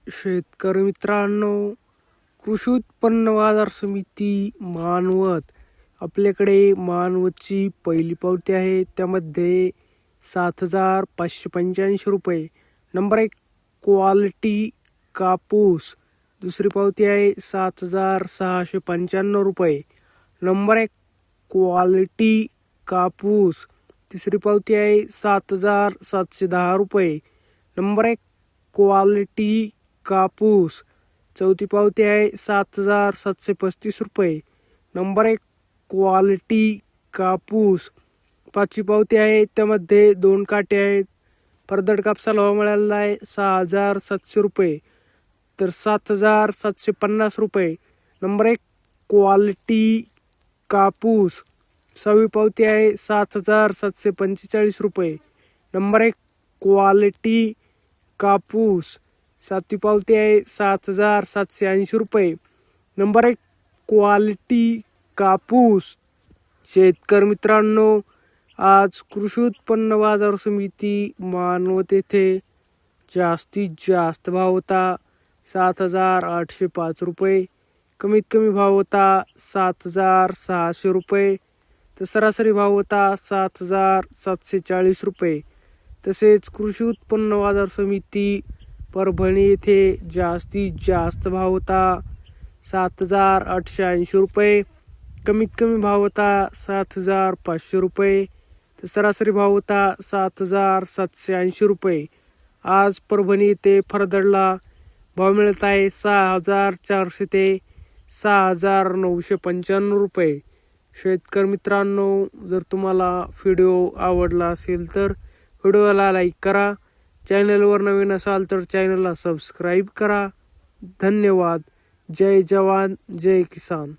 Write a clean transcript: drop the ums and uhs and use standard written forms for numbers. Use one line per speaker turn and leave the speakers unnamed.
शेतकरी मित्रांनो, कृषी उत्पन्न बाजार समिती मानवत, आपल्याकडे मानवतची पहिली पावती आहे. त्यामध्ये 7,585 रुपये. नंबर 1 क्वालिटी कापूस. दुसरी पावती आहे 7,695 रुपये. नंबर 1 क्वालिटी कापूस. तिसरी पावती आहे 7,710 रुपये. नंबर 1 क्वालिटी कापूस. चौथी पावती आहे 7,735 रुपये. नंबर 1 क्वालिटी कापूस. पाचवी पावती आहे, त्यामध्ये 2 काटे आहेत. परदड कापसाला भाव मिळालेला आहे 6,700 रुपये तर 7,750 रुपये. नंबर 1 क्वालिटी कापूस. सहावी पावती आहे 7,745 रुपये. नंबर 1 क्वालिटी कापूस. सातवी पावती आहे 7,780 रुपये. नंबर 1 क्वालिटी कापूस. शेतकरी मित्रांनो, आज कृषी उत्पन्न बाजार समिती मानवत येथे जास्तीत जास्त भाव होता 7,805 रुपये. कमीत कमी भाव होता 7,600 रुपये. तर सरासरी भाव होता 7,740 रुपये. तसेच कृषी उत्पन्न बाजार समिती परभणी येथे जास्तीत जास्त भाव होता 7,880 रुपये. कमीत कमी भाव होता 7,500 रुपये. तर सरासरी भाव होता 7,780 रुपये. आज परभणी येथे फरदडला भाव मिळत आहे 6,400 ते 6,995 रुपये. शेतकरी मित्रांनो, जर तुम्हाला व्हिडिओ आवडला असेल तर व्हिडिओला लाईक करा. चॅनलवर नवीन असाल तर चॅनलला सबस्क्राईब करा. धन्यवाद. जय जवान जय किसान.